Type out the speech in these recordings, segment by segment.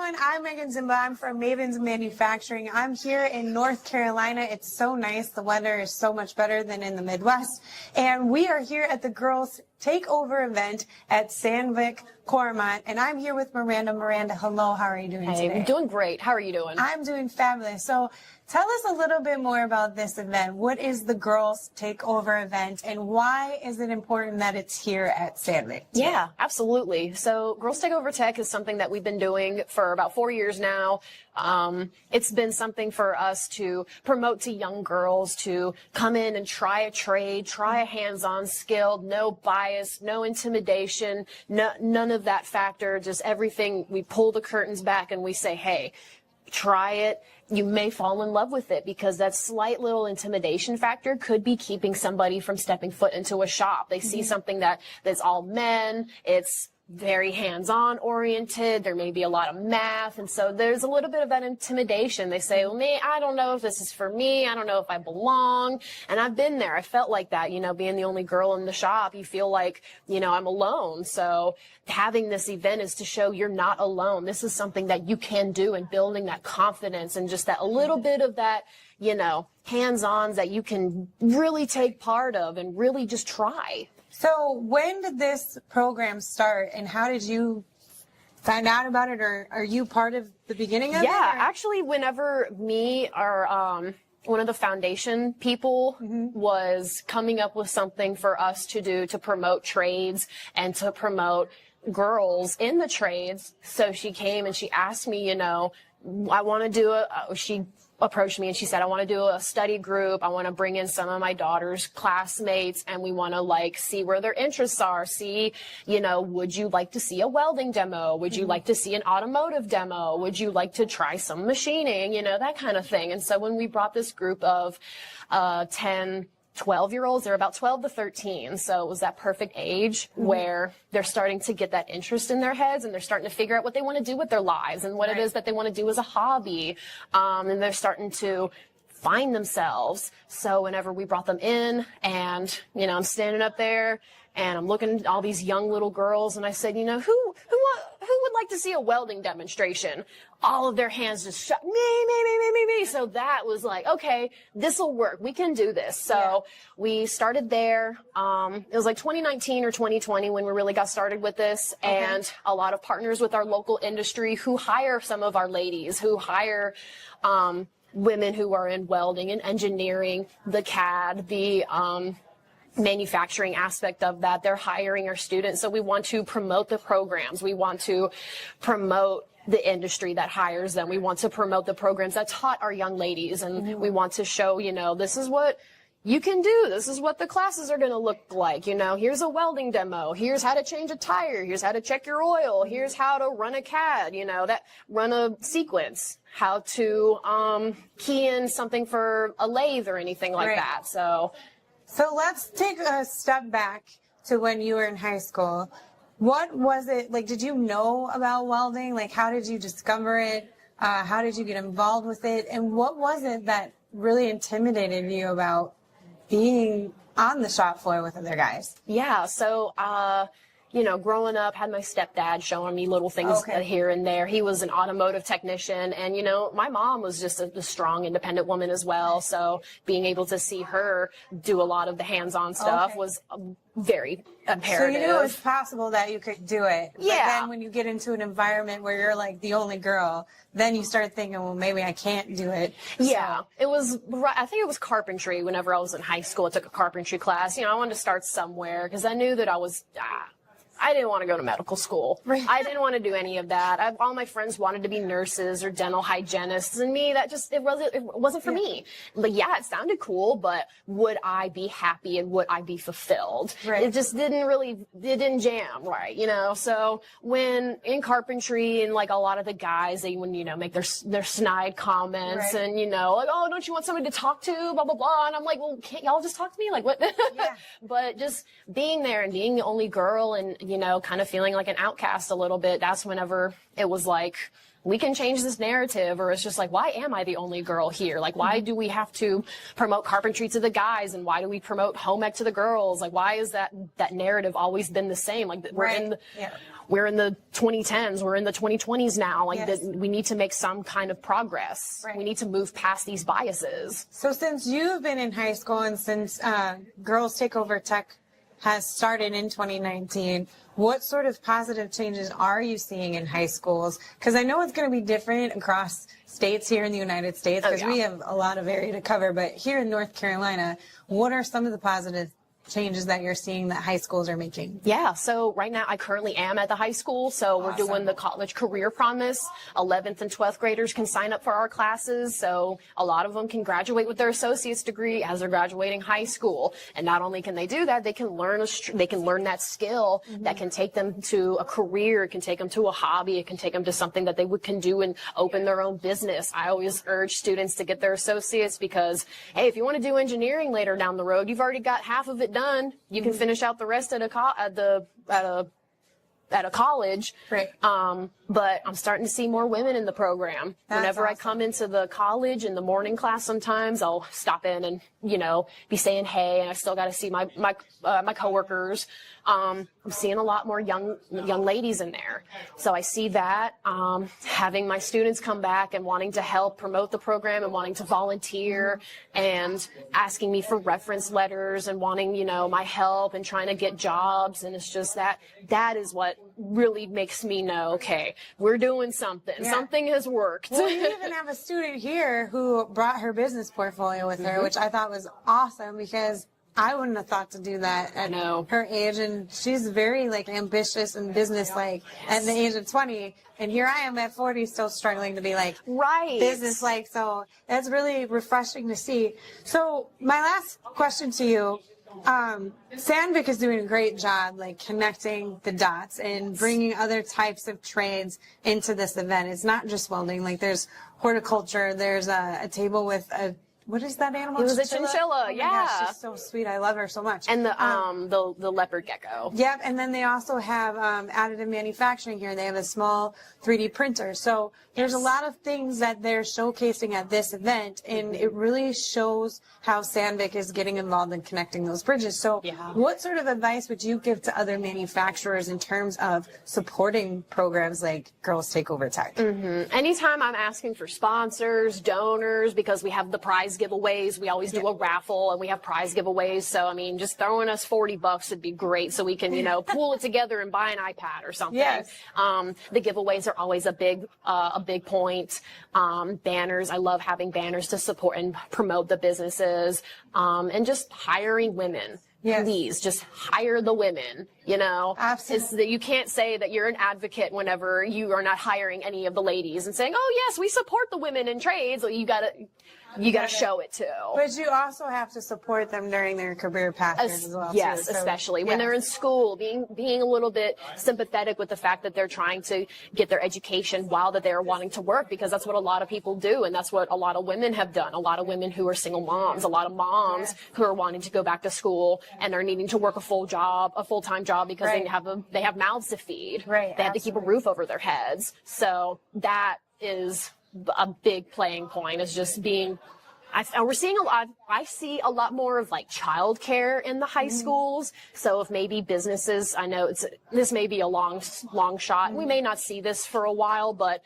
everyone, I'm Megan Zimba. I'm from Mavens Manufacturing. I'm here in North Carolina. It's so nice. The weather is so much better than in the Midwest. And we are here at the Girls Takeover event at Sandvik Cormont. And I'm here with Miranda. Miranda, hello. How are you doing today? I'm doing great. How are you doing? I'm doing fabulous. So tell us a little bit more about this event. What is the Girls Takeover event and why is it important that it's here at Sandvik? Yeah, absolutely. So Girls Takeover Tech is something that we've been doing for about 4 years now. It's been something for us to promote to young girls to come in and try a trade, try a hands-on skill, no bias, no intimidation, none of that factor, just everything. We pull the curtains back and we say, hey, try it. You may fall in love with it because that slight little intimidation factor could be keeping somebody from stepping foot into a shop. They see something that's all men. It's very hands-on oriented. There may be a lot of math. And so there's a little bit of that intimidation. They say, well, I don't know if this is for me. I don't know if I belong. And I've been there. I felt like that, being the only girl in the shop, you feel like, I'm alone. So having this event is to show you're not alone. This is something that you can do, and building that confidence and just that a little bit of that, hands-ons that you can really take part of and really just try. So when did this program start and how did you find out about it, or are you part of the beginning of it? Yeah, actually, whenever me or one of the foundation people was coming up with something for us to do to promote trades and to promote girls in the trades, so she came and she asked me, I want to do she approached me and she said, I want to do a study group. I want to bring in some of my daughter's classmates and we want to see where their interests are. See, would you like to see a welding demo? Would you like to see an automotive demo? Would you like to try some machining? That kind of thing. And so when we brought this group of 10, 12-year-olds, they're about 12 to 13. So it was that perfect age where they're starting to get that interest in their heads and they're starting to figure out what they want to do with their lives and what it is that they want to do as a hobby. And they're starting to find themselves. So whenever we brought them in and, I'm standing up there and I'm looking at all these young little girls and I said, who would like to see a welding demonstration? All of their hands just shut, me. So that was like, okay, this will work. We can do this. So we started there. It was like 2019 or 2020 when we really got started with this, and a lot of partners with our local industry who hire some of our ladies, who hire, women who are in welding and engineering, the CAD, the, manufacturing aspect of that. They're hiring our students. So we want to promote the programs. We want to promote the industry that hires them. We want to promote the programs that taught our young ladies. And we want to show, this is what you can do. This is what the classes are going to look like. Here's a welding demo. Here's how to change a tire. Here's how to check your oil. Here's how to run a CAD, run a sequence, how to, key in something for a lathe or anything like that. So let's take a step back to when you were in high school. What was it like? Did you know about welding? How did you discover it? How did you get involved with it? And what was it that really intimidated you about being on the shop floor with other guys? Yeah. So, growing up, had my stepdad showing me little things here and there. He was an automotive technician. And, my mom was just a strong, independent woman as well. So being able to see her do a lot of the hands-on stuff was very imperative. So you knew it was possible that you could do it. Yeah. But then when you get into an environment where you're the only girl, then you start thinking, well, maybe I can't do it. Yeah. It was, I think it was carpentry. Whenever I was in high school, I took a carpentry class. I wanted to start somewhere because I knew that I didn't want to go to medical school. I didn't want to do any of that. All my friends wanted to be nurses or dental hygienists, and me, it wasn't for me. It sounded cool, but would I be happy and would I be fulfilled? It just it didn't jam, right? So when in carpentry and a lot of the guys, they would, make their snide comments and, oh, don't you want somebody to talk to, blah, blah, blah. And I'm like, well, can't y'all just talk to me? What? But just being there and being the only girl and, kind of feeling like an outcast a little bit. That's whenever it was we can change this narrative. Or it's just like, why am I the only girl here? Like, why do we have to promote carpentry to the guys, and why do we promote home ec to the girls? Like, why is that narrative always been the same? Like, we're in the 2010s, we're in the 2020s now. Like, we need to make some kind of progress. We need to move past these biases. So since you've been in high school, and since Girls Take Over Tech has started in 2019, what sort of positive changes are you seeing in high schools? Because I know it's going to be different across states here in the United States, because we have a lot of area to cover. But here in North Carolina, what are some of the positive changes that you're seeing that high schools are making? Yeah, so right now I currently am at the high school, so we're doing the college career promise. 11th and 12th graders can sign up for our classes, so a lot of them can graduate with their associate's degree as they're graduating high school. And not only can they do that, they can learn that skill that can take them to a career, it can take them to a hobby, it can take them to something that they can do and open their own business. I always urge students to get their associates, because hey, if you want to do engineering later down the road, you've already got half of it done. You can finish out the rest at a college. Right. But I'm starting to see more women in the program. That's Whenever I awesome. come into the college in the morning class, sometimes I'll stop in and, be saying hey, and I still got to see my coworkers. I'm seeing a lot more young ladies in there. So I see that, having my students come back and wanting to help promote the program and wanting to volunteer and asking me for reference letters and wanting, my help and trying to get jobs. And it's just that is what really makes me know, okay, we're doing something. Yeah. Something has worked. Well, you even have a student here who brought her business portfolio with her, which I thought was awesome, because I wouldn't have thought to do that at her age. And she's very ambitious and business-like at the age of 20. And here I am at 40 still struggling to be business-like. So that's really refreshing to see. So my last question to you, Sandvik is doing a great job connecting the dots and bringing other types of trades into this event. It's not just welding. There's horticulture. There's a table with what is that animal? It was a chinchilla. Oh my gosh, she's so sweet. I love her so much. And the leopard gecko. Yep. And then they also have additive manufacturing here. They have a small 3D printer. So there's a lot of things that they're showcasing at this event, and it really shows how Sandvik is getting involved in connecting those bridges. So what sort of advice would you give to other manufacturers in terms of supporting programs like Girls Take Over Tech? Anytime I'm asking for sponsors, donors, because we have the prize giveaways, we always do a raffle and we have prize giveaways. So, just throwing us $40 would be great, so we can, pool it together and buy an iPad or something. Yes. The giveaways are always a big point. Banners. I love having banners to support and promote the businesses. And just hiring women. Yes. Please just hire the women, Absolutely. It's that you can't say that you're an advocate whenever you are not hiring any of the ladies and saying, oh yes, we support the women in trades. You gotta show it too. But you also have to support them during their career paths as well. Yes, too. So, especially when they're in school, being a little bit sympathetic with the fact that they're trying to get their education while that they're wanting to work, because that's what a lot of people do, and that's what a lot of women have done. A lot of women who are single moms, a lot of moms who are wanting to go back to school and are needing to work a full-time job because they have mouths to feed. Right. They have to keep a roof over their heads. So that is a big playing point, is just being. We're seeing I see a lot more of childcare in the high schools. So if maybe businesses, I know this may be a long shot. We may not see this for a while, but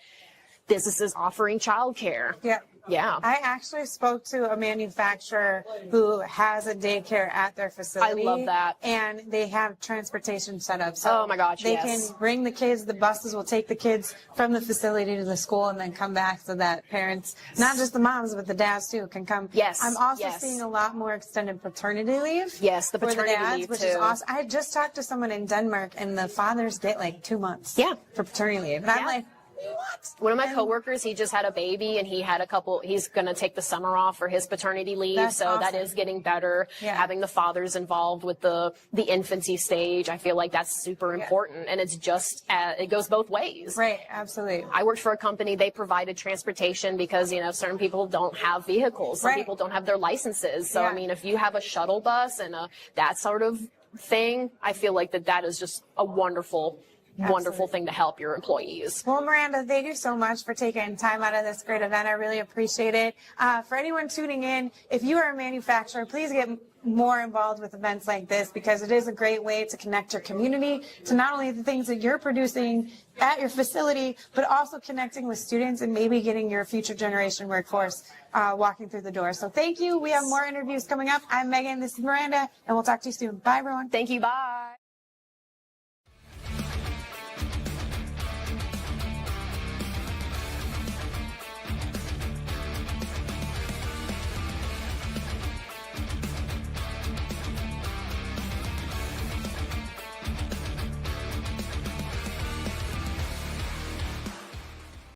businesses offering childcare. Yeah. Yeah. I actually spoke to a manufacturer who has a daycare at their facility. I love that. And they have transportation set up. So oh my gosh, they yes. can bring the kids, the buses will take the kids from the facility to the school and then come back, so that parents, not just the moms, but the dads too, can come. Yes. I'm also yes. seeing a lot more extended paternity leave. Yes, the paternity dads, leave which too. is awesome. I just talked to someone in Denmark, and the fathers get 2 months for paternity leave. And I'm like, what? One of my coworkers, he just had a baby, and he's going to take the summer off for his paternity leave. That's so awesome. that is getting better. Yeah. Having the fathers involved with the infancy stage, I feel like that's super important. And it's just, it goes both ways. Right, absolutely. I worked for a company, they provided transportation because, certain people don't have vehicles. Some people don't have their licenses. So, if you have a shuttle bus and that sort of thing, I feel like that is just a wonderful wonderful thing to help your employees. Well, Miranda, thank you so much for taking time out of this great event. I really appreciate it. For anyone tuning in, if you are a manufacturer, please get more involved with events like this, because it is a great way to connect your community to not only the things that you're producing at your facility, but also connecting with students and maybe getting your future generation workforce walking through the door. So thank you. We have more interviews coming up. I'm Megan. This is Miranda, and we'll talk to you soon. Bye, everyone. Thank you. Bye.